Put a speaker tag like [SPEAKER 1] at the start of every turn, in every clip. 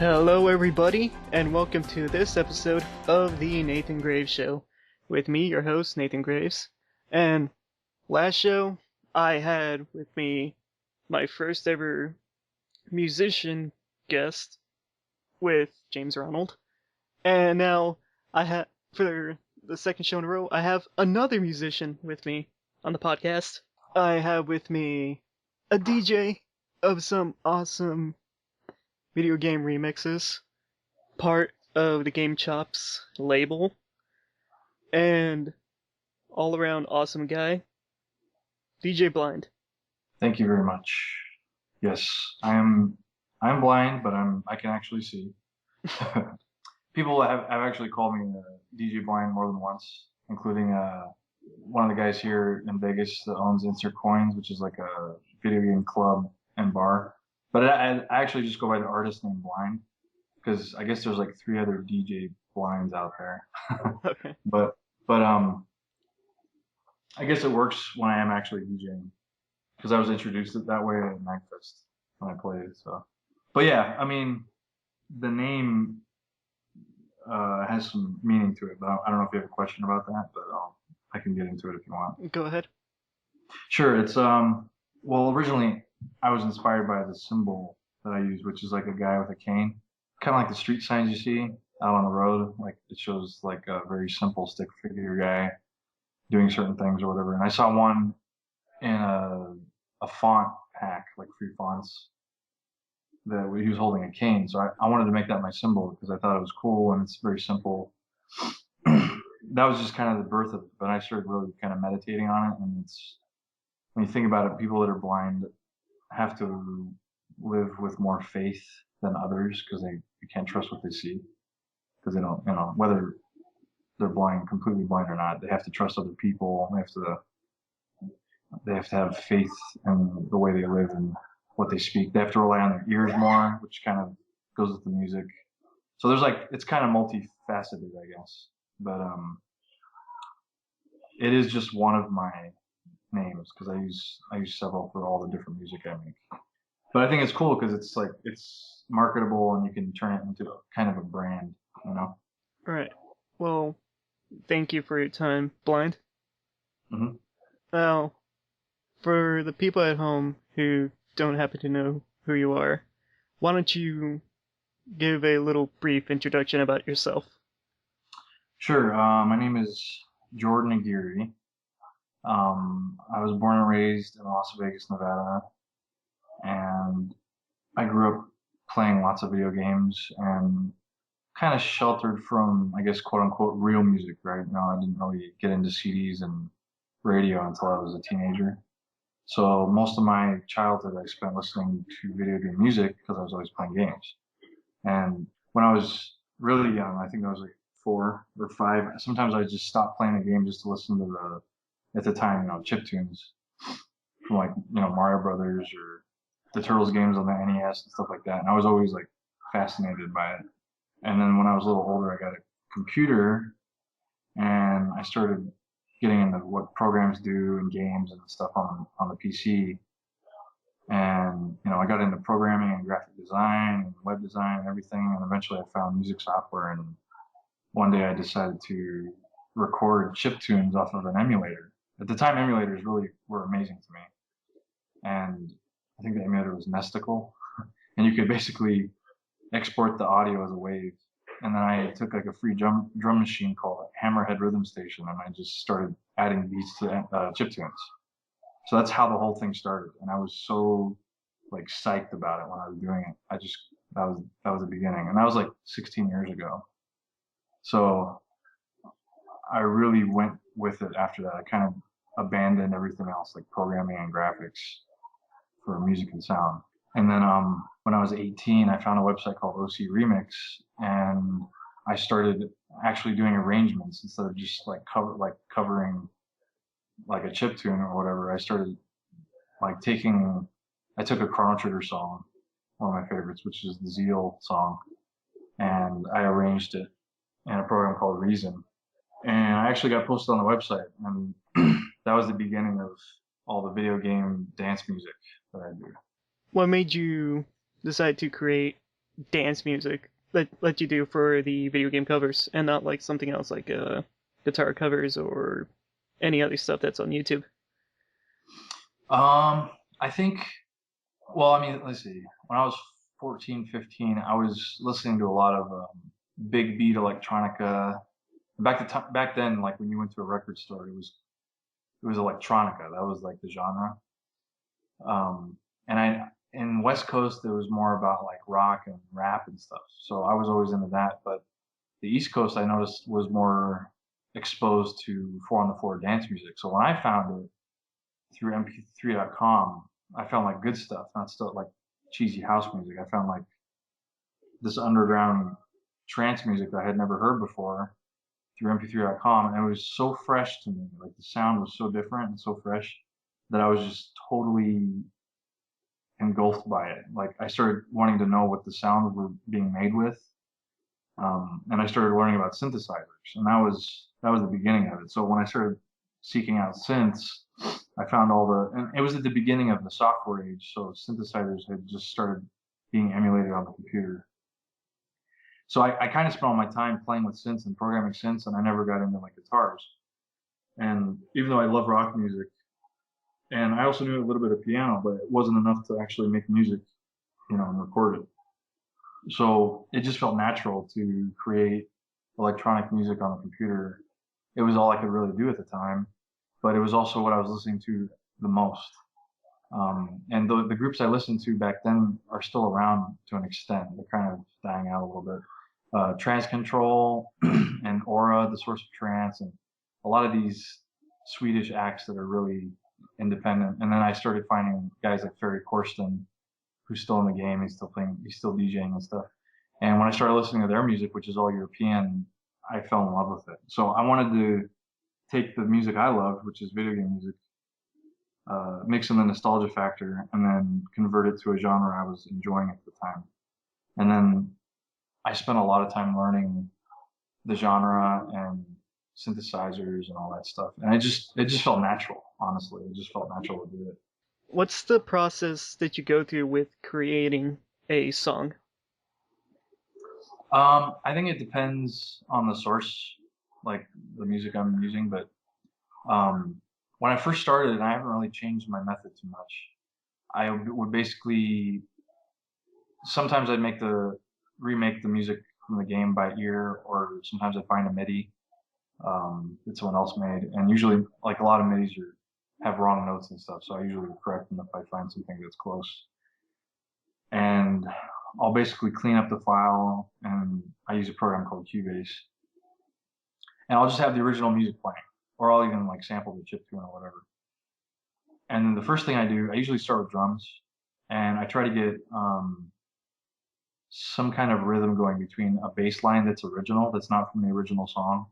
[SPEAKER 1] Hello, everybody, and welcome to this episode of the NathanGraves Show with me, your host, Nathan Graves. And last show, I had with me my first ever musician guest with James Ronald. And now for the second show in a row, I have another musician with me on the podcast. I have with me a DJ of some awesome video game remixes, part of the GameChops label, and all around awesome guy, DJ bLiNd.
[SPEAKER 2] Thank you very much. Yes, I'm blind, but I can actually see. People have actually called me DJ bLiNd more than once, including one of the guys here in Vegas that owns Insert Coins, which is like a video game club and bar. But I actually just go by the artist name bLiNd, because I guess there's like 3 other DJ bLinds out there.
[SPEAKER 1] Okay.
[SPEAKER 2] But I guess it works when I am actually DJing, because I was introduced it that way at Maccas when I played. So, but yeah, I mean, the name has some meaning to it. But I don't know if you have a question about that, but I can get into it if you want.
[SPEAKER 1] Go ahead.
[SPEAKER 2] Sure. It's well, originally I was inspired by the symbol that I use, which is like a guy with a cane, kind of like the street signs you see out on the road. Like it shows like a very simple stick figure guy doing certain things or whatever. And I saw one in a font pack, like free fonts, that he was holding a cane. So I wanted to make that my symbol because I thought it was cool and it's very simple. That was just kind of the birth of it. But I started really kind of meditating on it, and it's, when you think about it, people that are blind have to live with more faith than others because they can't trust what they see, because they don't, whether they're blind, completely blind or not, they have to trust other people. They have to have faith in the way they live and what they speak. They have to rely on their ears more, which kind of goes with the music. So there's like, it's kind of multifaceted, I guess. But it is just one of my names because I use several for all the different music I make. But I think it's cool because it's like, it's marketable and you can turn it into kind of a brand, you know?
[SPEAKER 1] Alright. Well, thank you for your time, bLiNd.
[SPEAKER 2] Mm-hmm.
[SPEAKER 1] Now, for the people at home who don't happen to know who you are, why don't you give a little brief introduction about yourself?
[SPEAKER 2] Sure. My name is Jordan Aguirre. I was born and raised in Las Vegas, Nevada, and I grew up playing lots of video games and kind of sheltered from, I guess, quote unquote, real music, right? No, I didn't really get into CDs and radio until I was a teenager. So most of my childhood I spent listening to video game music because I was always playing games. And when I was really young, I think I was like 4 or 5, sometimes I just stopped playing the game just to listen to at the time, chip tunes from like, Mario Brothers or the Turtles games on the NES and stuff like that. And I was always like fascinated by it. And then when I was a little older, I got a computer and I started getting into what programs do and games and stuff on the PC. And I got into programming and graphic design and web design and everything. And eventually, I found music software. And one day, I decided to record chip tunes off of an emulator. At the time, emulators really were amazing to me. And I think the emulator was NESteryears, and you could basically export the audio as a wave. And then I took like a free drum machine called Hammerhead Rhythm Station, and I just started adding beats to chip tunes. So that's how the whole thing started, and I was so like psyched about it when I was doing it. That was the beginning, and that was like 16 years ago. So I really went with it after that. I kind of abandoned everything else, like programming and graphics, for music and sound. And then when I was 18, I found a website called OC Remix, and I started actually doing arrangements instead of just covering like a chip tune or whatever. I started like I took a Chrono Trigger song, one of my favorites, which is the Zeal song, and I arranged it in a program called Reason. And I actually got posted on the website, and that was the beginning of all the video game dance music that I do.
[SPEAKER 1] What made you decide to create dance music that you do for the video game covers, and not like something else like guitar covers or any other stuff that's on YouTube?
[SPEAKER 2] I think, well, I mean, let's see. When I was 14, 15, I was listening to a lot of big beat electronica. Back then, like when you went to a record store, it was electronica. That was like the genre. And in West Coast, it was more about like rock and rap and stuff. So I was always into that. But the East Coast, I noticed, was more exposed to four on the floor dance music. So when I found it through MP3.com, I found like good stuff, not stuff like cheesy house music. I found like this underground trance music that I had never heard before through MP3.com, and it was so fresh to me. Like the sound was so different and so fresh that I was just totally engulfed by it. Like I started wanting to know what the sounds were being made with, and I started learning about synthesizers, and that was the beginning of it. So when I started seeking out synths, I found and it was at the beginning of the software age, so synthesizers had just started being emulated on the computer. So I kind of spent all my time playing with synths and programming synths, and I never got into like guitars. And even though I love rock music, and I also knew a little bit of piano, but it wasn't enough to actually make music, and record it. So it just felt natural to create electronic music on a computer. It was all I could really do at the time, but it was also what I was listening to the most. And the groups I listened to back then are still around to an extent. They're kind of dying out a little bit. Trance Control and Aura, the Source of Trance, and a lot of these Swedish acts that are really independent. And then I started finding guys like Ferry Corsten, who's still in the game. He's still playing, he's still DJing and stuff. And when I started listening to their music, which is all European, I fell in love with it. So I wanted to take the music I loved, which is video game music, mix in the nostalgia factor, and then convert it to a genre I was enjoying at the time. And then I spent a lot of time learning the genre and synthesizers and all that stuff. And it just felt natural, honestly. It just felt natural to do it.
[SPEAKER 1] What's the process that you go through with creating a song?
[SPEAKER 2] I think it depends on the source, like the music I'm using, but when I first started, and I haven't really changed my method too much, I would basically sometimes I'd remake the music from the game by ear, or sometimes I'd find a MIDI that someone else made, and usually like a lot of MIDIs have wrong notes and stuff, so I usually correct them if I find something that's close. And I'll basically clean up the file, and I use a program called Cubase, and I'll just have the original music playing, or I'll even like sample the chiptune or whatever. And then the first thing I do, I usually start with drums, and I try to get some kind of rhythm going between a bass line that's original, that's not from the original song.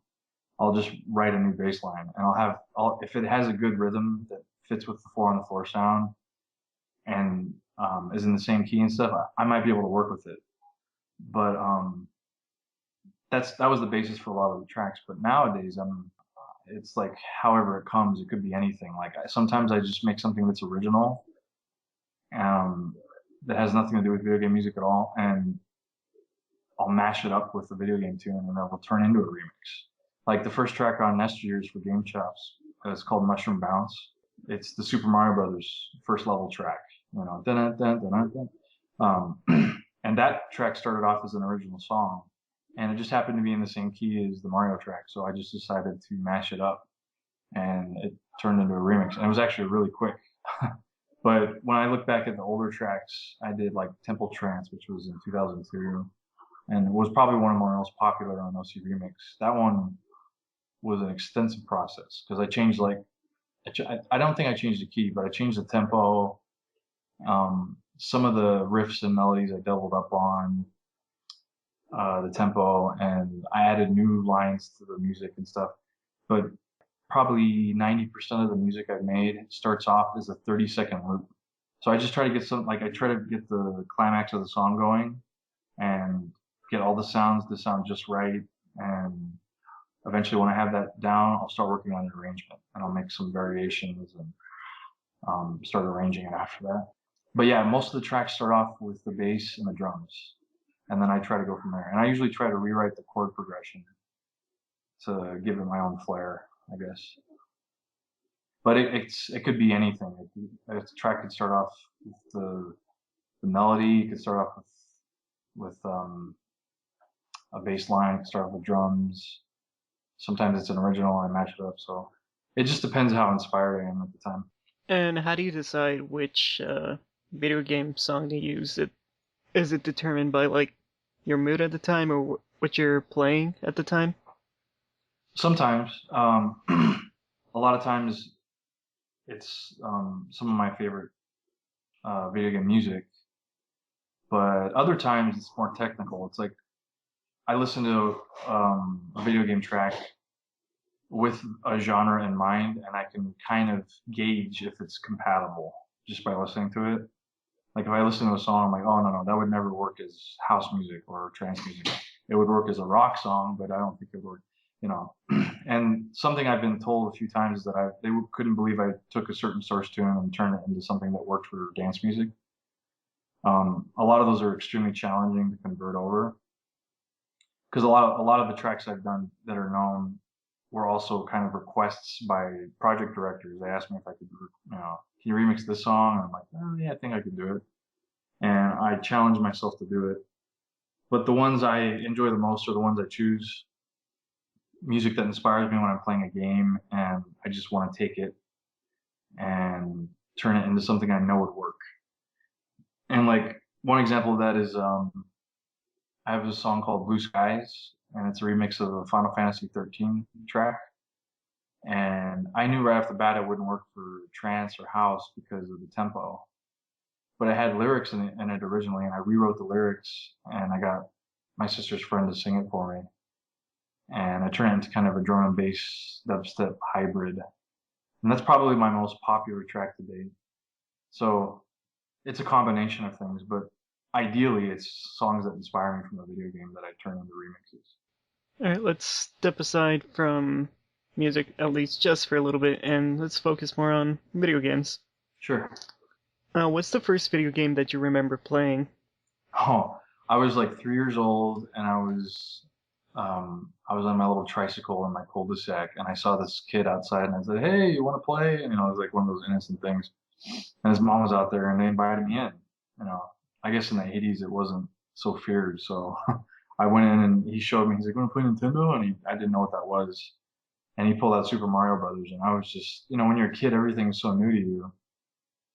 [SPEAKER 2] I'll just write a new bass line, and if it has a good rhythm that fits with the four on the floor sound and is in the same key and stuff, I might be able to work with it. But that was the basis for a lot of the tracks. But nowadays, it's like however it comes. It could be anything. Like sometimes I just make something that's original, um, that has nothing to do with video game music at all, and I'll mash it up with the video game tune, and then it'll turn into a remix. Like the first track on NESteryears for GameChops, it's called Mushroom Bounce. It's the Super Mario Brothers first level track, dun, dun, dun, dun, dun. And that track started off as an original song, and it just happened to be in the same key as the Mario track, so I just decided to mash it up, and it turned into a remix, and it was actually really quick. But when I look back at the older tracks, I did like Temple Trance, which was in 2002, and it was probably one of my most popular on OC Remix. That one was an extensive process because I changed like I don't think I changed the key, but I changed the tempo. Some of the riffs and melodies I doubled up on the tempo, and I added new lines to the music and stuff. But probably 90% of the music I've made starts off as a 30-second loop. So I just try to get I try to get the climax of the song going and get all the sounds to sound just right. And eventually when I have that down, I'll start working on the arrangement, and I'll make some variations and start arranging it after that. But yeah, most of the tracks start off with the bass and the drums. and then I try to go from there. And I usually try to rewrite the chord progression to give it my own flair, I guess. But it could be anything. A track could start off with the melody. It could start off with a bass line. It could start off with drums. Sometimes it's an original. I match it up. So it just depends how inspired I am at the time.
[SPEAKER 1] And how do you decide which video game song to use? Is it determined by like your mood at the time or what you're playing at the time?
[SPEAKER 2] Sometimes, a lot of times, it's some of my favorite video game music, but other times it's more technical. It's like I listen to a video game track with a genre in mind, and I can kind of gauge if it's compatible just by listening to it. Like if I listen to a song, I'm like, oh no, that would never work as house music or trance music. It would work as a rock song, but I don't think it would work, you know. And something I've been told a few times is that couldn't believe I took a certain source tune and turned it into something that worked for dance music. A lot of those are extremely challenging to convert over because a lot of the tracks I've done that are known were also kind of requests by project directors. They asked me if I could, can you remix this song? And I'm like, oh yeah, I think I could do it. And I challenge myself to do it. But the ones I enjoy the most are the ones I choose. Music that inspires me when I'm playing a game, and I just want to take it and turn it into something I know would work. And like one example of that is I have a song called Blue Skies, and it's a remix of a Final Fantasy 13 track. And I knew right off the bat it wouldn't work for trance or house because of the tempo. But it had lyrics in it originally, and I rewrote the lyrics, and I got my sister's friend to sing it for me. And I turned it into kind of a drum and bass dubstep hybrid. And that's probably my most popular track to date. So it's a combination of things, but ideally it's songs that inspire me from the video game that I turn into remixes.
[SPEAKER 1] All right, let's step aside from music at least just for a little bit, and let's focus more on video games.
[SPEAKER 2] Sure.
[SPEAKER 1] What's the first video game that you remember playing?
[SPEAKER 2] Oh, I was like 3 years old, and I was on my little tricycle in my cul-de-sac, and I saw this kid outside, and I said, "Hey, you want to play?" And, it was like one of those innocent things. And his mom was out there, and they invited me in. You know, I guess in the '80s it wasn't so feared, so I went in, and he showed me. He's like, "Want to play Nintendo?" And I didn't know what that was. And he pulled out Super Mario Brothers, and I was just, when you're a kid, everything is so new to you.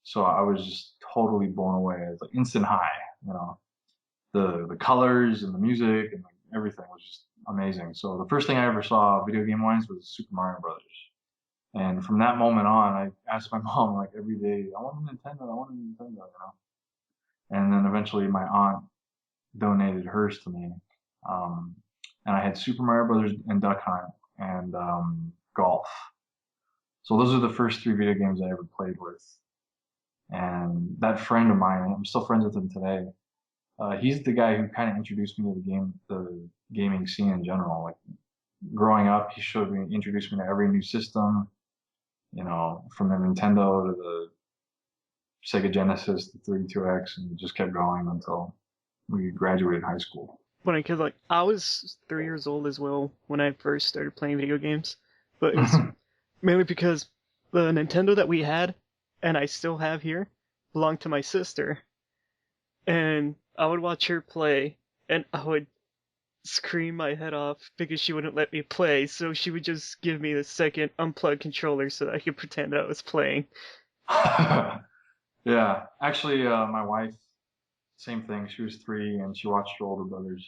[SPEAKER 2] So I was just totally blown away. It's like instant high, you know. The colors and the music and like everything was just amazing. So the first thing I ever saw video game wise was Super Mario Brothers. And from that moment on, I asked my mom like every day, I want a Nintendo, I want a Nintendo. And then eventually my aunt donated hers to me. Um, and I had Super Mario Brothers and Duck Hunt and golf. So those are the first three video games I ever played with. And that friend of mine, I'm still friends with him today. He's the guy who kind of introduced me to the gaming scene in general. Like growing up, introduced me to every new system. From the Nintendo to the Sega Genesis to 32X, and it just kept going until we graduated high school.
[SPEAKER 1] Funny, because like I was 3 years old as well when I first started playing video games, but it was mainly because the Nintendo that we had, and I still have here, belonged to my sister, and I would watch her play, and I would scream my head off because she wouldn't let me play, so she would just give me the second unplugged controller so that I could pretend I was playing.
[SPEAKER 2] Yeah, actually, my wife, same thing. She was 3, and she watched her older brothers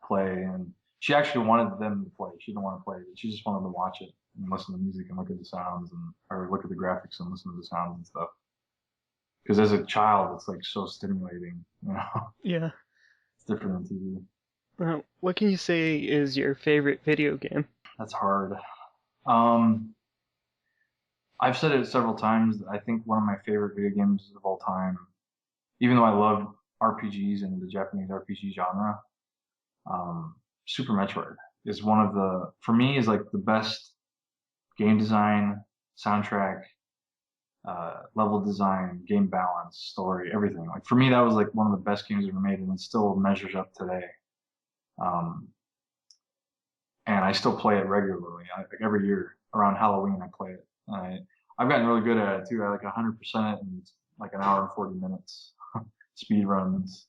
[SPEAKER 2] play, and she actually wanted them to play. She didn't want to play, but she just wanted to watch it and listen to music and look at the sounds or look at the graphics and listen to the sounds and stuff. Because as a child, it's like so stimulating.
[SPEAKER 1] Yeah.
[SPEAKER 2] It's different than TV.
[SPEAKER 1] What can you say is your favorite video game?
[SPEAKER 2] That's hard. Um, I've said it several times. I think one of my favorite video games of all time, even though I love RPGs and the Japanese RPG genre, Super Metroid is for me, is like the best game design, soundtrack, level design, game balance, story, everything. Like for me, that was like one of the best games ever made, and it still measures up today. Um, and I still play it regularly. Like every year around Halloween, I play it. I've gotten really good at it too. I like 100% in like an hour and 40 minutes. Speed runs.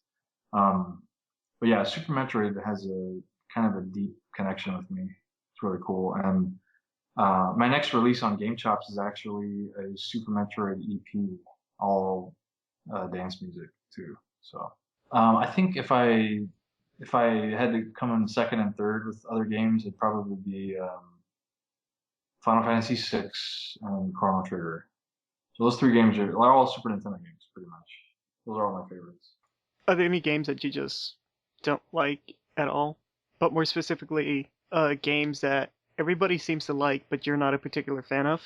[SPEAKER 2] Um, but yeah, Super Metroid has a kind of a deep connection with me. It's really cool. And my next release on GameChops is actually a Super Metroid EP, all dance music too. So I think if I had to come in second and third with other games, it'd probably be Final Fantasy VI and Chrono Trigger. So those three games are all Super Nintendo games, pretty much. Those are all my favorites.
[SPEAKER 1] Are there any games that you just don't like at all? But more specifically, games that everybody seems to like, but you're not a particular fan of?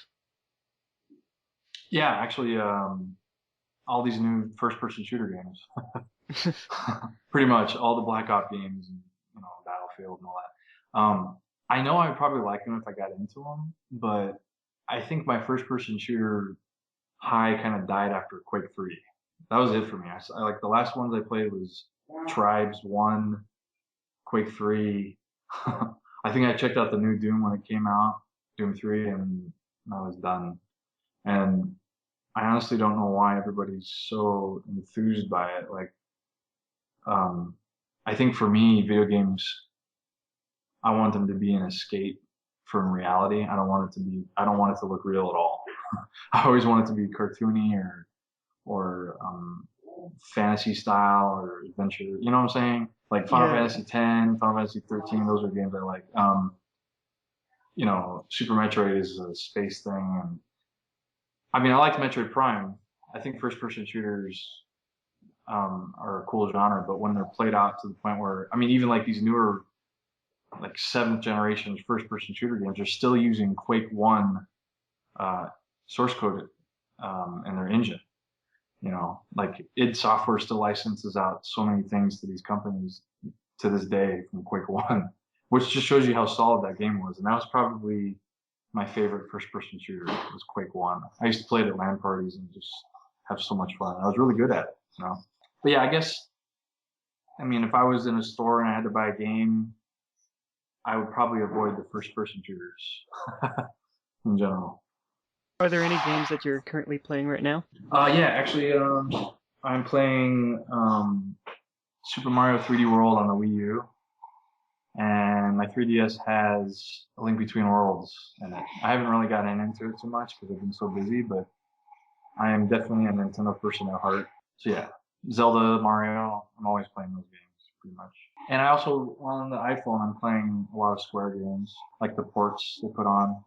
[SPEAKER 2] Yeah, actually, all these new first-person shooter games, pretty much all the Black Ops games, and Battlefield and all that. I know I'd probably like them if I got into them, but I think my first-person shooter high kind of died after Quake 3. That was it for me. I like the last ones I played was Tribes 1, Quake 3. I think I checked out the new Doom when it came out, Doom 3, and I was done. And I honestly don't know why everybody's so enthused by it. Like, um, I think for me, video games, I want them to be an escape from reality. I don't want it to look real at all. I always want it to be cartoony or fantasy style or adventure. You know what I'm saying? Like Final
[SPEAKER 1] Yeah,
[SPEAKER 2] Fantasy X, Final Fantasy 13, those are games I like. Super Metroid is a space thing, and I mean, I liked Metroid Prime. I think first-person shooters are a cool genre, but when they're played out to the point where, I mean, even like these newer, like seventh generation first-person shooter games are still using Quake 1 uh, source code in their engine. Like id Software still licenses out so many things to these companies to this day from Quake 1, which just shows you how solid that game was. And that was probably my favorite first-person shooter was Quake 1. I used to play it at LAN parties and just have so much fun. I was really good at it. But yeah, I mean, if I was in a store and I had to buy a game, I would probably avoid the first-person shooters in general.
[SPEAKER 1] are there any games that you're currently playing right now?
[SPEAKER 2] Yeah, actually, I'm playing Super Mario 3D World on the Wii U, and my 3DS has A Link Between Worlds in it. I haven't really gotten into it too much because I've been so busy, but I am definitely a Nintendo person at heart. So yeah, Zelda, Mario, I'm always playing those games pretty much. And I also, on the iPhone, I'm playing a lot of Square games, like the ports they put on,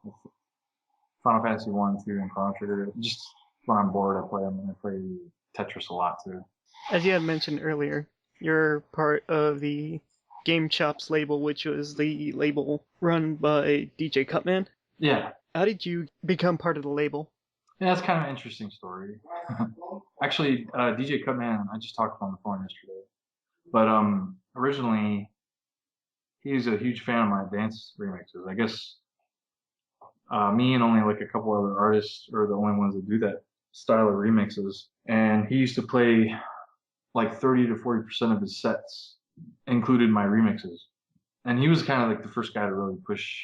[SPEAKER 2] Final Fantasy 1, 2, and Chrono Trigger. Just when I'm bored, I play them, and I play Tetris a lot too.
[SPEAKER 1] As you had mentioned earlier, you're part of the GameChops label, which was the label run by DJ Cutman.
[SPEAKER 2] Yeah,
[SPEAKER 1] How did you become part of the label?
[SPEAKER 2] yeah, that's kind of an interesting story. Actually, DJ Cutman, I just talked to him on the phone yesterday. But originally, he was a huge fan of my dance remixes. I guess me and only like a couple other artists are the only ones that do that style of remixes. And he used to play like 30 to 40% of his sets included my remixes. And he was kind of like the first guy to really push,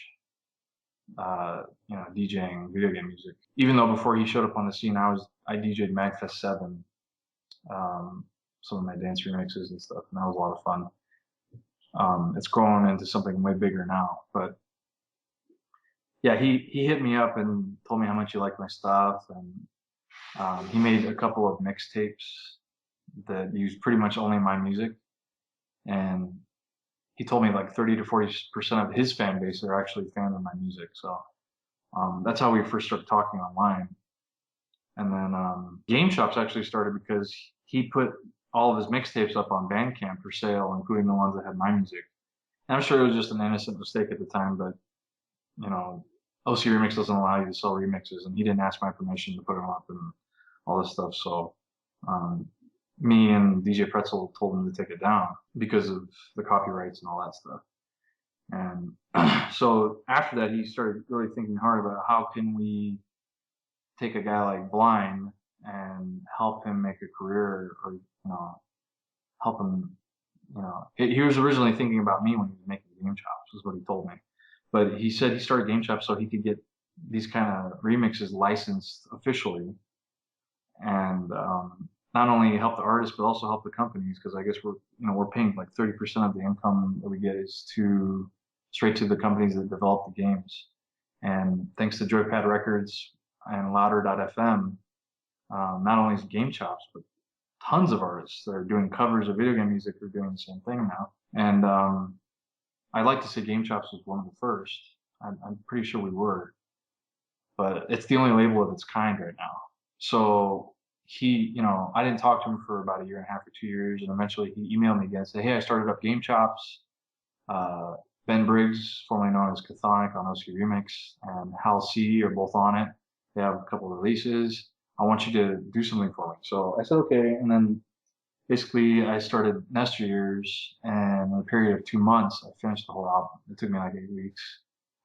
[SPEAKER 2] DJing video game music. Even though before he showed up on the scene, I DJ'd Magfest 7, um, some of my dance remixes and stuff, and that was a lot of fun. It's grown into something way bigger now, but yeah, he hit me up and told me how much he liked my stuff, and he made a couple of mixtapes that used pretty much only my music, and he told me like 30 to 40% of his fan base are actually fans of my music. So that's how we first started talking online. And then GameChops actually started because he put all of his mixtapes up on Bandcamp for sale, including the ones that had my music. And I'm sure it was just an innocent mistake at the time, but OC Remix doesn't allow you to sell remixes, and he didn't ask my permission to put them up and all this stuff. So um, me and DJ Pretzel told him to take it down because of the copyrights and all that stuff. And so after that, he started really thinking hard about how can we take a guy like bLiNd and help him make a career, or help him. He was originally thinking about me when he was making GameChops, is what he told me. But he said he started GameChops so he could get these kind of remixes licensed officially, and not only help the artists but also help the companies, because I guess we're paying like 30% of the income that we get is straight to the companies that develop the games. And thanks to Joypad Records and Louder.fm, not only is GameChops, but tons of artists that are doing covers of video game music are doing the same thing now. And I'd like to say GameChops was one of the first. I'm pretty sure we were, but it's the only label of its kind right now. So I didn't talk to him for about a year and a half or 2 years, and eventually he emailed me again and said, "Hey, I started up GameChops. Ben Briggs, formerly known as Chthonic on OC Remix, and Hal C are both on it. They have a couple of releases. I want you to do something for me." So I said, okay. And then basically I started NESteryears, and in a period of 2 months, I finished the whole album. It took me like 8 weeks.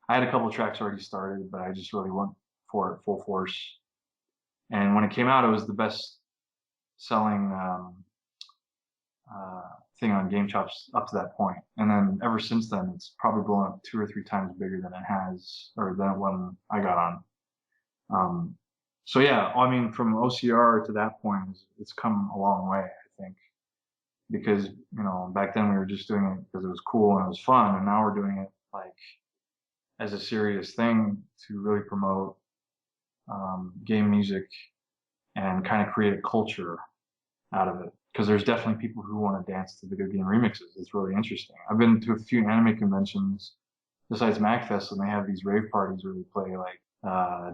[SPEAKER 2] I had a couple of tracks already started, but I just really went for it full force. And when it came out, it was the best selling thing on GameChops up to that point. And then ever since then, it's probably blown up 2 or 3 times bigger than it has, or than when I got on. So yeah, I mean, from OCR to that point, it's come a long way, I think, because back then we were just doing it because it was cool and it was fun, and now we're doing it like as a serious thing to really promote game music and kind of create a culture out of it. Because there's definitely people who want to dance to video game remixes. It's really interesting. I've been to a few anime conventions besides MagFest, and they have these rave parties where they play like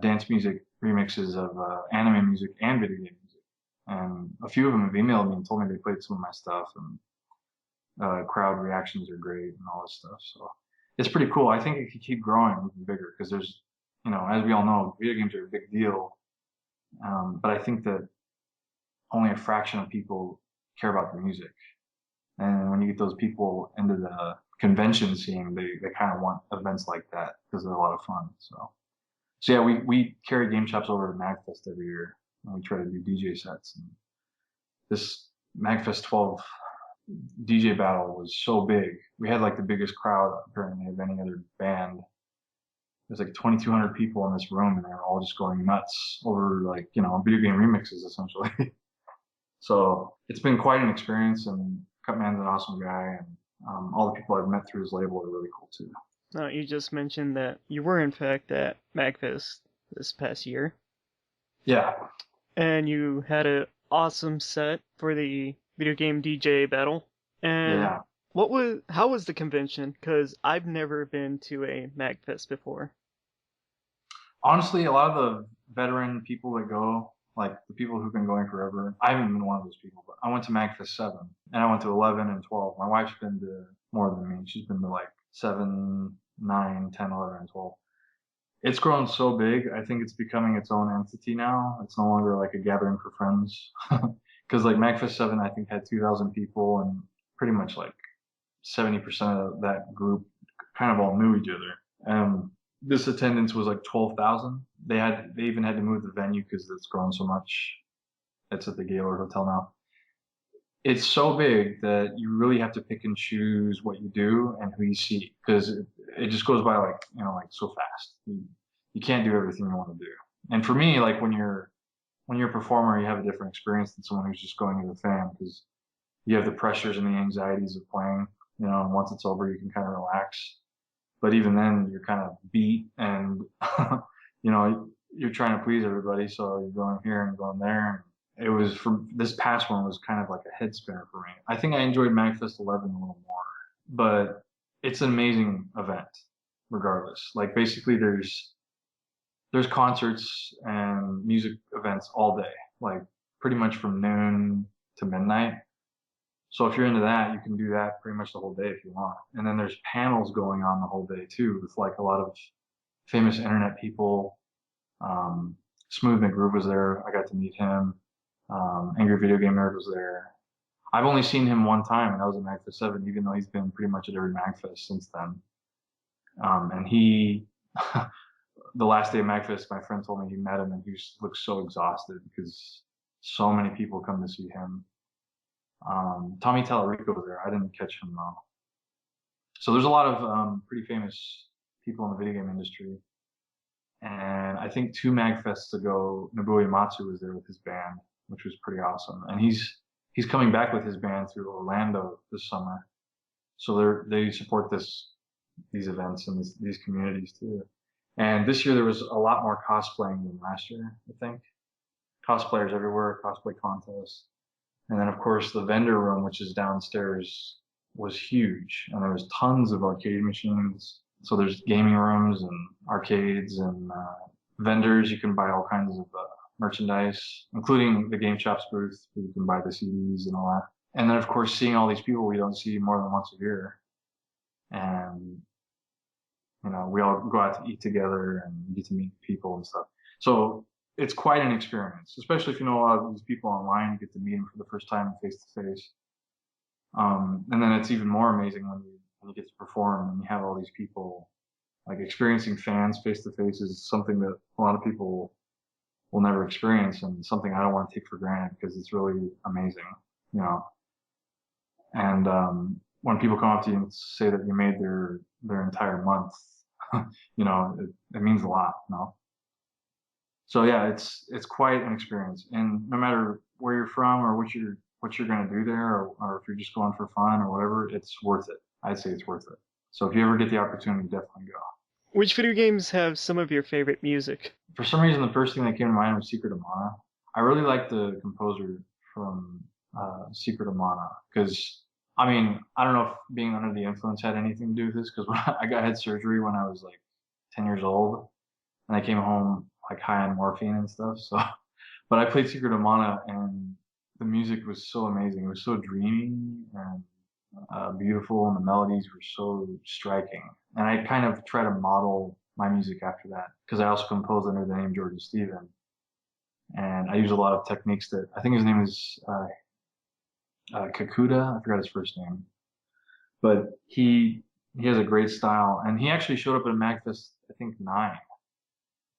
[SPEAKER 2] dance music remixes of anime music and video game music. And a few of them have emailed me and told me they played some of my stuff, and crowd reactions are great and all this stuff. So it's pretty cool. I think it could keep growing even bigger, because there's, as we all know, video games are a big deal. But I think that only a fraction of people care about the music. And when you get those people into the convention scene, they kind of want events like that because they're a lot of fun. So yeah, we carry GameChops over to MagFest every year, and we try to do DJ sets. And this MagFest 12 DJ battle was so big. We had like the biggest crowd apparently of any other band. There's like 2,200 people in this room, and they were all just going nuts over like video game remixes essentially. So it's been quite an experience, and Cutman's an awesome guy, and all the people I've met through his label are really cool too.
[SPEAKER 1] You just mentioned that you were in fact at MagFest this past year.
[SPEAKER 2] Yeah.
[SPEAKER 1] And you had an awesome set for the video game DJ battle. And
[SPEAKER 2] Yeah.
[SPEAKER 1] how was the convention? Because I've never been to a MagFest before.
[SPEAKER 2] Honestly, a lot of the veteran people that go, like the people who've been going forever, I haven't been one of those people, but I went to MagFest 7, and I went to 11 and 12. My wife's been to more than me. She's been to like 7, 9, 10, 11, and 12. It's grown so big. I think it's becoming its own entity now. It's no longer like a gathering for friends. Because like MagFest 7, I think had 2,000 people, and pretty much like 70% of that group kind of all knew each other. This attendance was like 12,000. They even had to move the venue because it's grown so much. It's at the Gaylord Hotel now. It's so big that you really have to pick and choose what you do and who you see, because it just goes by like so fast. You can't do everything you want to do. And for me, like when you're a performer, you have a different experience than someone who's just going as a fan, because you have the pressures and the anxieties of playing. And once it's over, you can kind of relax. But even then, you're kind of beat, and you're trying to please everybody, so you're going here and going there. And it was, for this past one, was kind of like a head spinner for me. I think I enjoyed MagFest 11 a little more, but it's an amazing event, regardless. Like basically, there's concerts and music events all day, like pretty much from noon to midnight. So if you're into that, you can do that pretty much the whole day if you want. And then there's panels going on the whole day too, with like a lot of famous internet people. Smooth McGroove was there. I got to meet him. Angry Video Game Nerd was there. I've only seen him one time, and that was at MagFest 7, even though he's been pretty much at every MagFest since then. And he the last day of Magfest, my friend told me he met him and he looked so exhausted because so many people come to see him. Tommy Tallarico was there. I didn't catch him though. So there's a lot of pretty famous people in the video game industry. And I think 2 Magfests ago, Nobuo Uematsu was there with his band, which was pretty awesome. And he's coming back with his band through Orlando this summer. So they support these events and these communities too. And this year there was a lot more cosplaying than last year, I think. Cosplayers everywhere, cosplay contests. And then of course the vendor room, which is downstairs, was huge. And there was tons of arcade machines. So there's gaming rooms and arcades and vendors. You can buy all kinds of merchandise, including the GameChops booth where you can buy the CDs and all that. And then of course seeing all these people we don't see more than once a year. And we all go out to eat together and get to meet people and stuff. So it's quite an experience, especially if you know a lot of these people online. You get to meet them for the first time face to face. And then it's even more amazing when you get to perform and you have all these people. Like experiencing fans face to face is something that a lot of people will never experience, and something I don't want to take for granted because it's really amazing, you know. And when people come up to you and say that you made their entire month, it means a lot, you know. So yeah, it's quite an experience, and no matter where you're from or what you're gonna do there, or if you're just going for fun or whatever, it's worth it. I'd say it's worth it. So if you ever get the opportunity, definitely go.
[SPEAKER 1] Which video games have some of your favorite music?
[SPEAKER 2] For some reason, the first thing that came to mind was Secret of Mana. I really like the composer from Secret of Mana because I mean I don't know if being under the influence had anything to do with this because I had surgery when I was like 10 years old, and I came home like high on morphine and stuff. So, but I played Secret of Mana, and the music was so amazing. It was so dreamy and beautiful, and the melodies were so striking. And I kind of try to model my music after that because I also compose under the name Jordan Steven, and I use a lot of techniques that I think his name is Kakuda. I forgot his first name, but he has a great style, and he actually showed up at Magfest I think 9,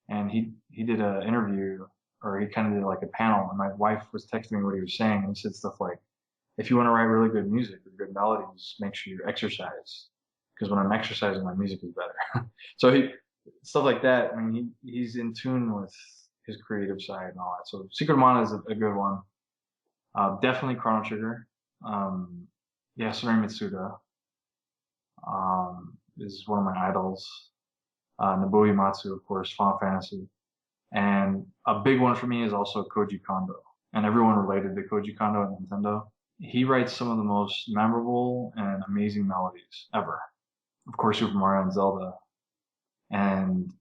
[SPEAKER 2] and he did an interview, or he kind of did like a panel, and my wife was texting me what he was saying, and he said stuff like, if you want to write really good music with good melodies, make sure you exercise, because when I'm exercising, my music is better. So stuff like that. I mean, he's in tune with his creative side and all that. So Secret of Mana is a good one. Definitely Chrono Trigger. Yasuri Mitsuda is one of my idols. Nobuo Uematsu, of course, Final Fantasy. And a big one for me is also Koji Kondo. And everyone related to Koji Kondo at Nintendo. He writes some of the most memorable and amazing melodies ever. Of course, Super Mario and Zelda. And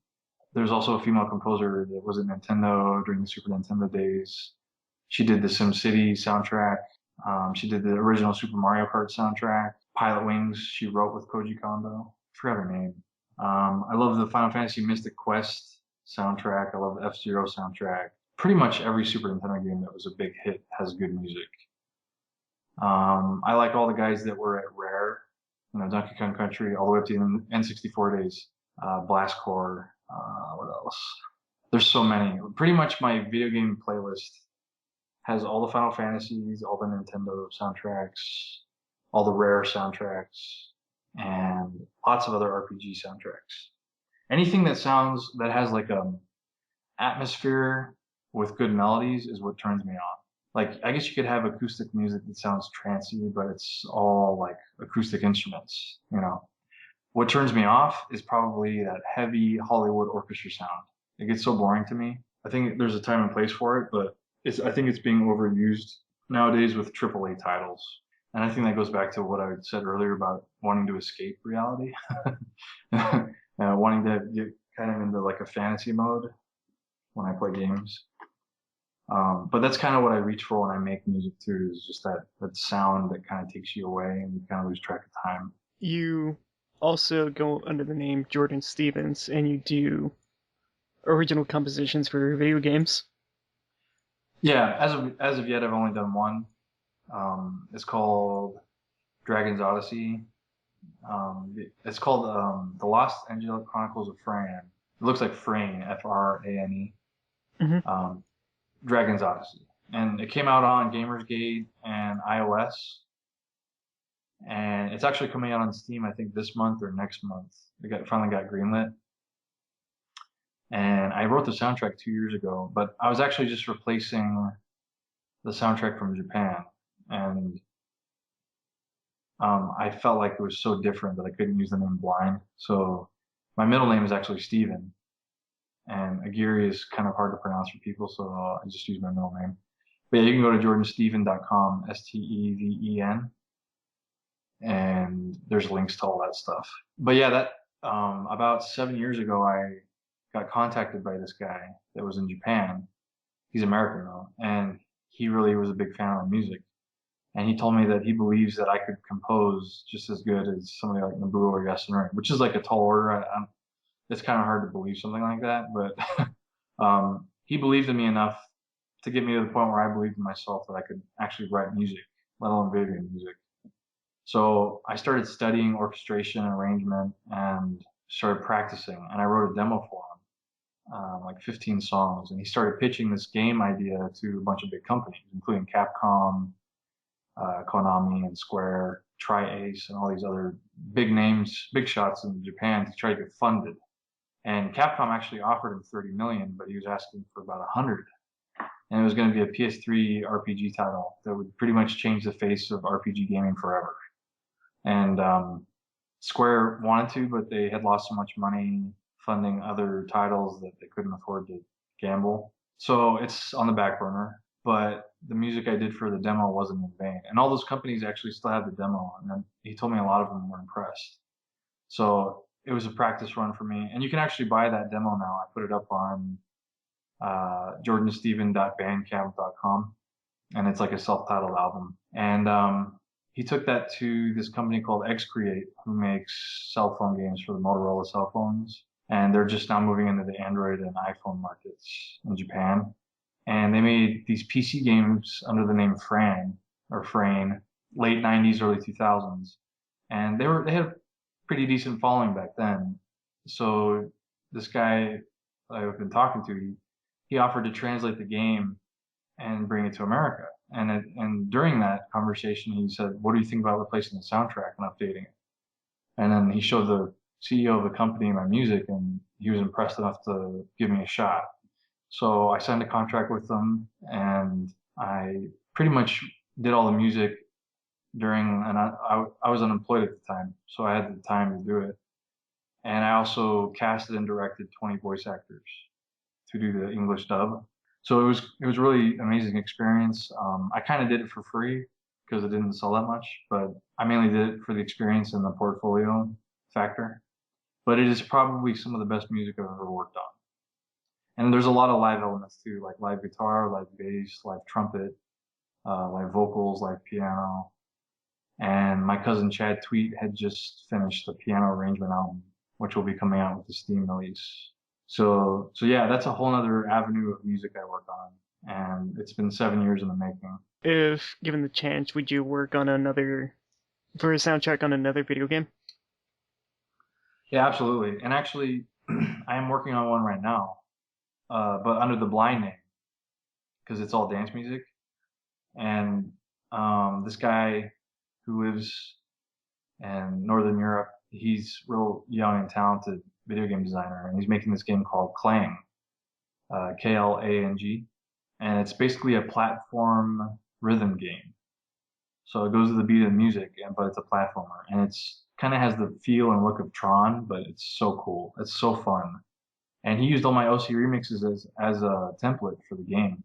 [SPEAKER 2] there's also a female composer that was at Nintendo during the Super Nintendo days. She did the SimCity soundtrack. She did the original Super Mario Kart soundtrack. Pilot Wings, she wrote with Koji Kondo. I forgot her name. I love the Final Fantasy Mystic Quest soundtrack. I love the F-Zero soundtrack. Pretty much every Super Nintendo game that was a big hit has good music. I like all the guys that were at Rare, Donkey Kong Country, all the way up to the N64 days. Blast Corps, what else? There's so many. Pretty much my video game playlist has all the Final Fantasies, all the Nintendo soundtracks, all the Rare soundtracks, and lots of other RPG soundtracks. Anything that has like atmosphere with good melodies is what turns me on. Like, I guess you could have acoustic music that sounds trancey, but it's all like acoustic instruments, What turns me off is probably that heavy Hollywood orchestra sound. It gets so boring to me. I think there's a time and place for it, but I think it's being overused nowadays with AAA titles. And I think that goes back to what I said earlier about wanting to escape reality, wanting to get kind of into like a fantasy mode when I play games. But that's kind of what I reach for when I make music too, is just that sound that kind of takes you away and you kind of lose track of time.
[SPEAKER 1] You also go under the name Jordan Stevens, and you do original compositions for video games.
[SPEAKER 2] Yeah, as of yet, I've only done one. It's called Dragon's Odyssey. It's called The Lost Angelic Chronicles of Fran. It looks like Frane, Frane,
[SPEAKER 1] Hmm.
[SPEAKER 2] Dragon's Odyssey. And it came out on Gamersgate and iOS. And it's actually coming out on Steam, I think, this month or next month. Finally got greenlit. And I wrote the soundtrack 2 years ago, but I was actually just replacing the soundtrack from Japan. And I felt like it was so different that I couldn't use the name bLiNd. So my middle name is actually Steven, and Aguirre is kind of hard to pronounce for people, so I just use my middle name. But yeah, you can go to jordansteven.com, Steven, and there's links to all that stuff. But yeah, that about 7 years ago, I got contacted by this guy that was in Japan. He's American though, and he really was a big fan of my music. And he told me that he believes that I could compose just as good as somebody like Nobuo or Yasunori, which is like a tall order. It's kind of hard to believe something like that, but he believed in me enough to get me to the point where I believed in myself that I could actually write music, let alone video game music. So I started studying orchestration and arrangement and started practicing, and I wrote a demo for him, like 15 songs, and he started pitching this game idea to a bunch of big companies, including Capcom, Konami and Square, Tri-Ace, and all these other big names, big shots in Japan to try to get funded. And Capcom actually offered him 30 million, but he was asking for about 100. And it was going to be a PS3 RPG title that would pretty much change the face of RPG gaming forever. And Square wanted to, but they had lost so much money funding other titles that they couldn't afford to gamble. So it's on the back burner. But the music I did for the demo wasn't in vain. And all those companies actually still have the demo. And then he told me a lot of them were impressed. So it was a practice run for me. And you can actually buy that demo now. I put it up on jordansteven.bandcamp.com. And it's like a self-titled album. And he took that to this company called XCreate, who makes cell phone games for the Motorola cell phones. And they're just now moving into the Android and iPhone markets in Japan. And they made these PC games under the name Frane, late 90s, early 2000s. And they had a pretty decent following back then. So this guy I've been talking to, he offered to translate the game and bring it to America. And during that conversation, he said, "What do you think about replacing the soundtrack and updating it?" And then he showed the CEO of the company my music, and he was impressed enough to give me a shot. So I signed a contract with them, and I pretty much did all the music during, and I was unemployed at the time, so I had the time to do it. And I also casted and directed 20 voice actors to do the English dub. So it was really amazing experience. I kind of did it for free because it didn't sell that much, but I mainly did it for the experience and the portfolio factor. But it is probably some of the best music I've ever worked on. And there's a lot of live elements too, like live guitar, live bass, live trumpet, live vocals, live piano. And my cousin Chad Tweet had just finished the piano arrangement album, which will be coming out with the Steam release. So yeah, that's a whole other avenue of music I work on, and it's been 7 years in the making.
[SPEAKER 1] If given the chance, would you work on for a soundtrack on another video game?
[SPEAKER 2] Yeah, absolutely. And actually, I am working on one right now, but under the bLiNd name because it's all dance music. And this guy who lives in Northern Europe, he's real young and talented video game designer, and he's making this game called Clang, Klang, and it's basically a platform rhythm game. So it goes to the beat of the music, but it's a platformer, and it's kind of has the feel and look of Tron, but it's so cool. It's so fun, and he used all my OC remixes as a template for the game.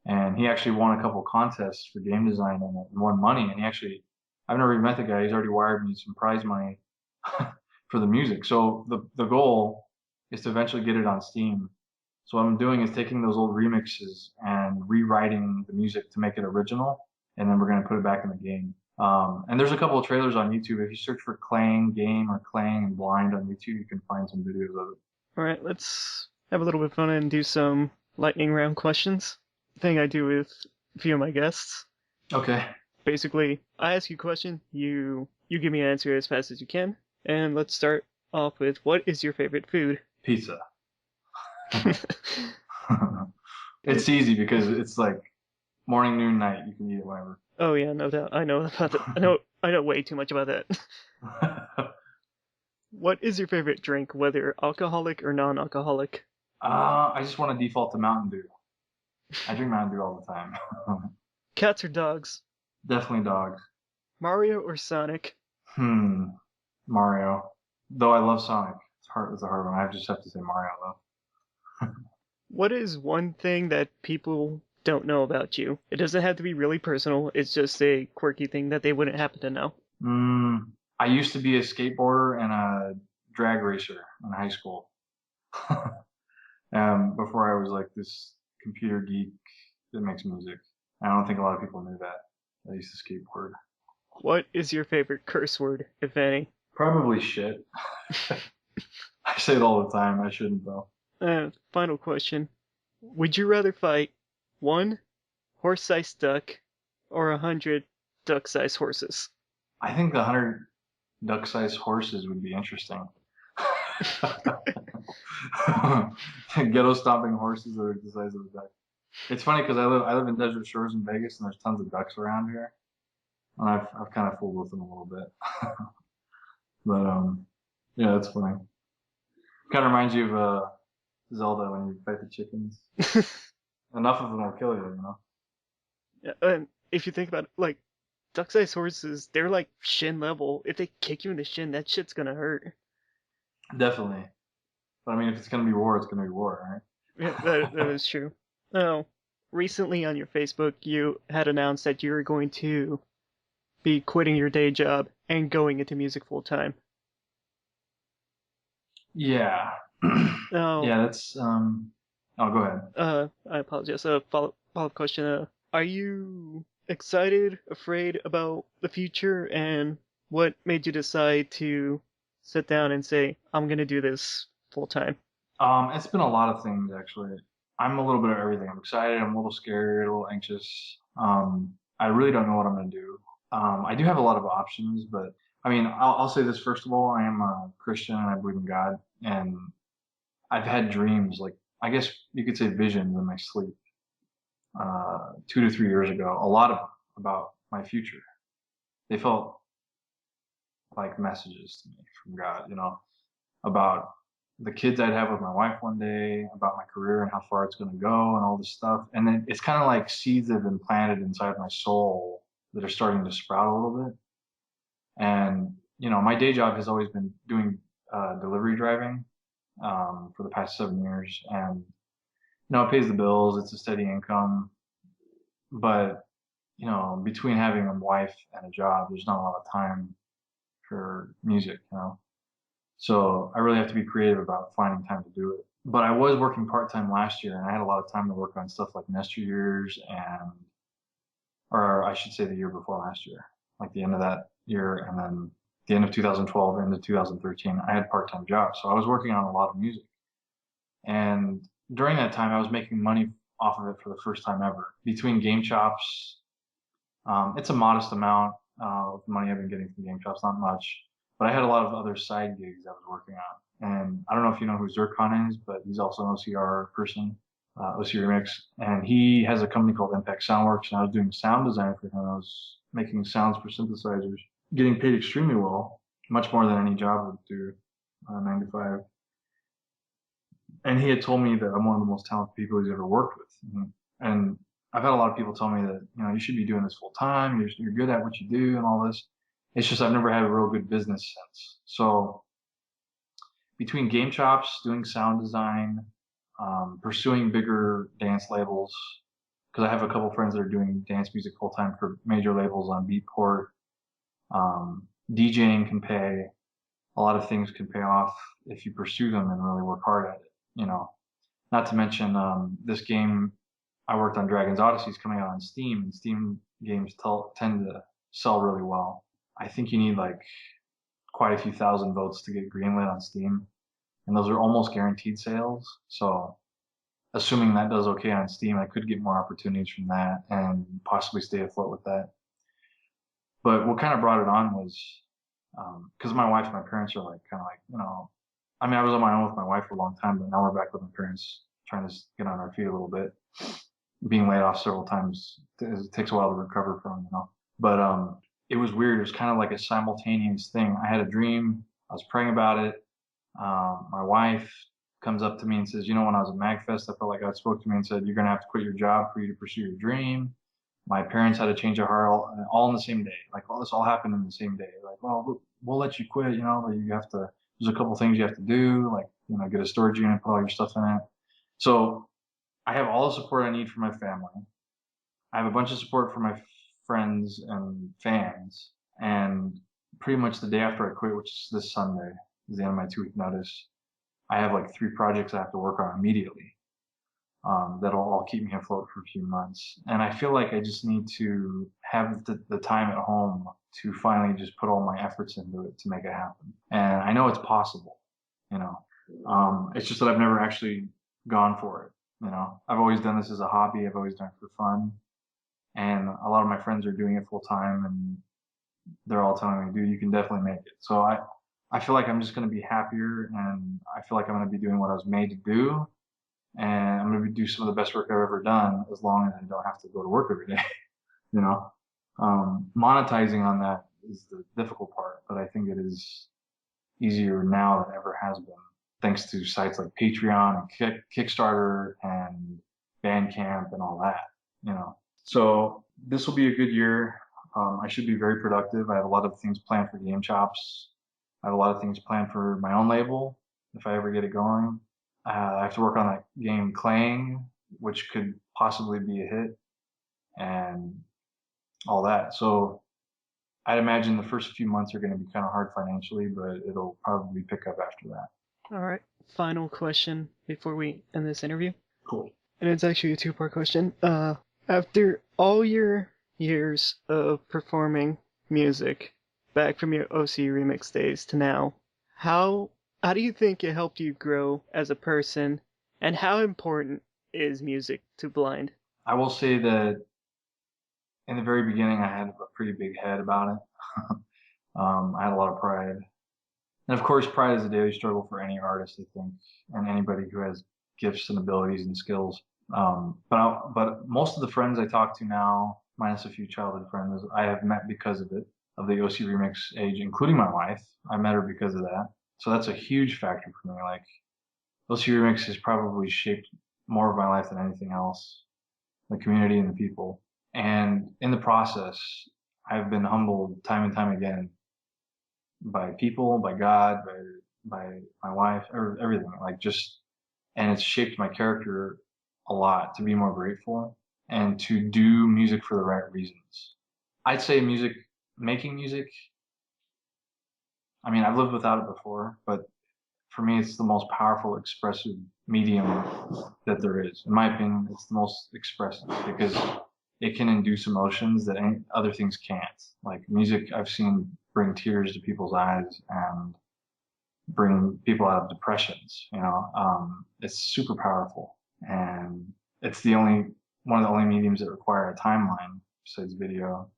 [SPEAKER 2] And he actually won a couple contests for game design and won money. And I've never even met the guy. He's already wired me some prize money for the music. So the goal is to eventually get it on Steam. So what I'm doing is taking those old remixes and rewriting the music to make it original, and then we're going to put it back in the game. And there's a couple of trailers on YouTube. If you search for Clang game or Clang and bLiNd on YouTube, you can find some videos of it.
[SPEAKER 1] All right, let's have a little bit of fun and do some lightning round questions. Thing I do with a few of my guests.
[SPEAKER 2] Okay.
[SPEAKER 1] Basically, I ask you a question, you give me an answer as fast as you can, and let's start off with what is your favorite food?
[SPEAKER 2] Pizza. It's easy because it's like morning, noon, night. You can eat it whenever.
[SPEAKER 1] Oh yeah, no doubt. I know about that. I know way too much about that. What is your favorite drink, whether alcoholic or non-alcoholic?
[SPEAKER 2] I just want to default to Mountain Dew. I drink Mountain Dew all the time.
[SPEAKER 1] Cats or dogs?
[SPEAKER 2] Definitely dogs.
[SPEAKER 1] Mario or Sonic?
[SPEAKER 2] Mario. Though I love Sonic. It's a hard one. I just have to say Mario though.
[SPEAKER 1] What is one thing that people don't know about you? It doesn't have to be really personal. It's just a quirky thing that they wouldn't happen to know.
[SPEAKER 2] I used to be a skateboarder and a drag racer in high school. Before I was like this computer geek that makes music. I don't think a lot of people knew that. I used to skateboard.
[SPEAKER 1] What is your favorite curse word, if any?
[SPEAKER 2] Probably shit. I say it all the time. I shouldn't though.
[SPEAKER 1] Final question. Would you rather fight one horse-sized duck or 100 duck-sized horses?
[SPEAKER 2] I think the 100 duck-sized horses would be interesting. Ghetto stomping horses that are the size of a duck. It's funny because I live in Desert Shores in Vegas and there's tons of ducks around here, and I've kind of fooled with them a little bit. But yeah, that's funny. Kind of reminds you of Zelda when you fight the chickens. Enough of them will kill you, you know.
[SPEAKER 1] Yeah, and if you think about it, like duck-sized horses, they're like shin level. If they kick you in the shin, that shit's gonna hurt.
[SPEAKER 2] Definitely. But I mean, if it's gonna be war, it's gonna be war, right?
[SPEAKER 1] Yeah, that is true. Oh, recently on your Facebook, you had announced that you were going to be quitting your day job and going into music full time.
[SPEAKER 2] Yeah.
[SPEAKER 1] Now,
[SPEAKER 2] Yeah, that's oh, go ahead.
[SPEAKER 1] I apologize. Follow-up question. Are you excited, afraid about the future, and what made you decide to sit down and say, I'm gonna do this full time?
[SPEAKER 2] It's been a lot of things actually. I'm a little bit of everything. I'm excited, I'm a little scared, a little anxious. I really don't know what I'm gonna do. I do have a lot of options, but I mean, I'll say this first of all, I am a Christian and I believe in God, and I've had dreams, like I guess you could say visions in my sleep, 2 to 3 years ago, a lot of them about my future. They felt like messages to me from God, you know, about the kids I'd have with my wife one day, about my career and how far it's going to go and all this stuff. And then it's kind of like seeds that have been planted inside my soul that are starting to sprout a little bit. And, you know, my day job has always been doing delivery driving for the past 7 years. And, you know, it pays the bills, it's a steady income. But, you know, between having a wife and a job, there's not a lot of time for music, you know. So I really have to be creative about finding time to do it. But I was working part time last year, and I had a lot of time to work on stuff like NESteryears and, or I should say, the year before last year, like the end of that year, and then the end of 2012 into 2013, I had part time jobs, so I was working on a lot of music. And during that time, I was making money off of it for the first time ever. Between GameChops, it's a modest amount of money I've been getting from GameChops, not much. But I had a lot of other side gigs I was working on. And I don't know if you know who Zircon is, but he's also an OCR person, OCR Remix. And he has a company called Impact Soundworks, and I was doing sound design for him. I was making sounds for synthesizers, getting paid extremely well, much more than any job would do, 9 to 5. And he had told me that I'm one of the most talented people he's ever worked with. And I've had a lot of people tell me that, you know, you should be doing this full time. You're good at what you do and all this. It's just I've never had a real good business sense. So between GameChops, doing sound design, pursuing bigger dance labels, because I have a couple friends that are doing dance music full time for major labels on Beatport. DJing can pay. A lot of things can pay off if you pursue them and really work hard at it. You know, not to mention this game I worked on, Dragon's Odyssey, is coming out on Steam, and Steam games tend to sell really well. I think you need like quite a few thousand votes to get greenlit on Steam, and those are almost guaranteed sales. So, assuming that does okay on Steam, I could get more opportunities from that and possibly stay afloat with that. But what kind of brought it on was because my wife and my parents are like kind of like, you know, I mean, I was on my own with my wife for a long time, but now we're back with my parents, trying to get on our feet a little bit. Being laid off several times, it takes a while to recover from, you know. But it was weird. It was kind of like a simultaneous thing. I had a dream. I was praying about it. My wife comes up to me and says, you know, when I was at MagFest, I felt like God spoke to me and said, you're going to have to quit your job for you to pursue your dream. My parents had to change their heart all in the same day. Like all this all happened in the same day. Like, well, we'll let you quit, you know, but you have to, there's a couple things you have to do, like, you know, get a storage unit, put all your stuff in it. So I have all the support I need for my family. I have a bunch of support for my friends and fans. And pretty much the day after I quit, which is this Sunday, is the end of my 2 week notice, I have like 3 projects I have to work on immediately, that'll all keep me afloat for a few months. And I feel like I just need to have the time at home to finally just put all my efforts into it to make it happen. And I know it's possible, you know. It's just that I've never actually gone for it. You know, I've always done this as a hobby. I've always done it for fun. And a lot of my friends are doing it full time, and they're all telling me, dude, you can definitely make it. So I feel like I'm just going to be happier, and I feel like I'm going to be doing what I was made to do, and I'm going to do some of the best work I've ever done as long as I don't have to go to work every day. You know, monetizing on that is the difficult part, but I think it is easier now than ever has been, thanks to sites like Patreon and Kickstarter and Bandcamp and all that. You know, so this will be a good year. I should be very productive. I have a lot of things planned for GameChops. I have a lot of things planned for my own label if I ever get it going. I have to work on that game Clang, which could possibly be a hit, and all that. So I'd imagine the first few months are going to be kind of hard financially, but it'll probably pick up after that.
[SPEAKER 1] All right. Final question before we end this interview.
[SPEAKER 2] Cool.
[SPEAKER 1] And it's actually a two-part question. After all your years of performing music, back from your OC remix days to now, how do you think it helped you grow as a person, and how important is music to bLiNd?
[SPEAKER 2] I will say that in the very beginning, I had a pretty big head about it. I had a lot of pride. And of course, pride is a daily struggle for any artist, I think, and anybody who has gifts and abilities and skills. But most of the friends I talk to now, minus a few childhood friends, I have met because of it, of the OC remix age, including my wife. I met her because of that. So that's a huge factor for me. Like, OC remix has probably shaped more of my life than anything else, the community and the people. And in the process, I've been humbled time and time again by people, by God, by my wife, or everything. Like just, and it's shaped my character a lot to be more grateful and to do music for the right reasons. I'd say music, making music. I mean, I've lived without it before, but for me, it's the most powerful expressive medium that there is. In my opinion, it's the most expressive because it can induce emotions that any other things can't. Like music, I've seen bring tears to people's eyes and bring people out of depressions. You know, it's super powerful, and it's the only one of the only mediums that require a timeline besides video.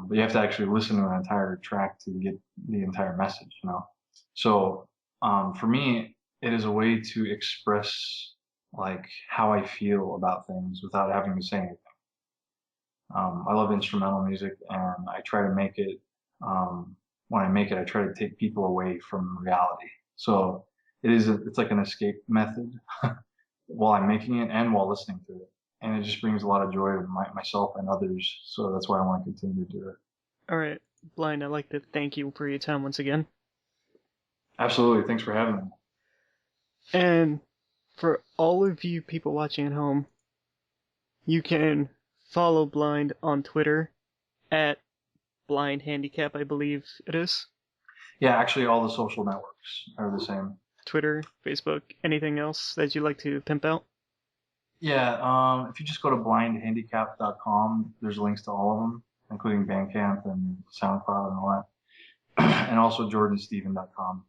[SPEAKER 2] But you have to actually listen to an entire track to get the entire message. You know, so for me, it is a way to express like how I feel about things without having to say anything. I love instrumental music, and I try to make it. When I make it, I try to take people away from reality. So it's like an escape method while I'm making it and while listening to it, and it just brings a lot of joy to myself and others. So that's why I want to continue to do it.
[SPEAKER 1] All right, bLiNd, I'd like to thank you for your time once again.
[SPEAKER 2] Absolutely, thanks for having me.
[SPEAKER 1] And for all of you people watching at home, you can follow bLiNd on Twitter at Blind Handicap, I believe it is.
[SPEAKER 2] Yeah, actually, all the social networks are the same.
[SPEAKER 1] Twitter, Facebook, anything else that you'd like to pimp out?
[SPEAKER 2] Yeah, if you just go to blindhandicap.com, there's links to all of them, including Bandcamp and SoundCloud and all that, and also jordansteven.com,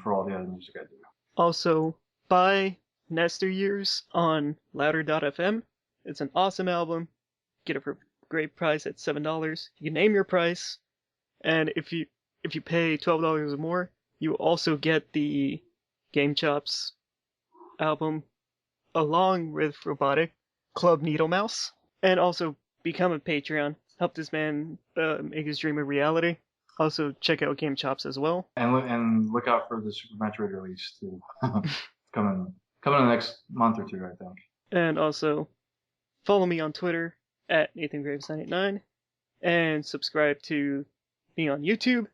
[SPEAKER 2] for all the other music I do.
[SPEAKER 1] Also, buy NESteryears on louder.fm. It's an awesome album. Get it for a great price at $7. You can name your price, and if you pay $12 or more, you also get the GameChops album along with Robotic Club Needle Mouse, and also become a Patreon. Help this man make his dream a reality. Also, check out GameChops as well.
[SPEAKER 2] And look out for the Super Metroid release too. coming in the next month or two, I think.
[SPEAKER 1] And also, follow me on Twitter at NathanGraves989, and subscribe to me on YouTube,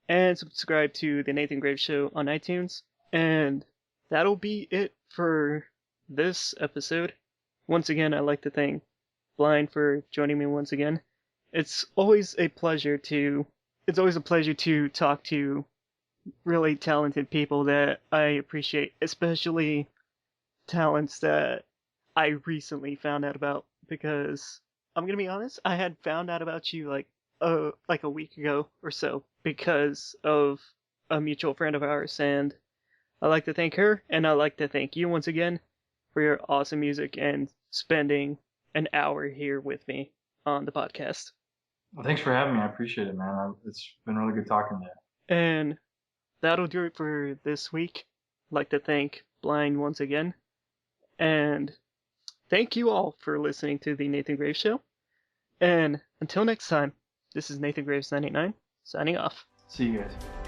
[SPEAKER 1] and subscribe to the Nathan Graves Show on iTunes. And that'll be it for this episode. Once again, I'd like to thank bLiNd for joining me once again. It's always a pleasure to talk to really talented people that I appreciate, especially talents that I recently found out about, because I'm gonna be honest, I had found out about you like a week ago or so because of a mutual friend of ours, and I'd like to thank her, and I'd like to thank you once again for your awesome music and spending an hour here with me on the podcast.
[SPEAKER 2] Well, thanks for having me. I appreciate it, man. It's been really good talking to you.
[SPEAKER 1] And that'll do it for this week. I'd like to thank bLiNd once again. And thank you all for listening to the Nathan Graves Show. And until next time, this is Nathan Graves 99 signing off.
[SPEAKER 2] See you guys.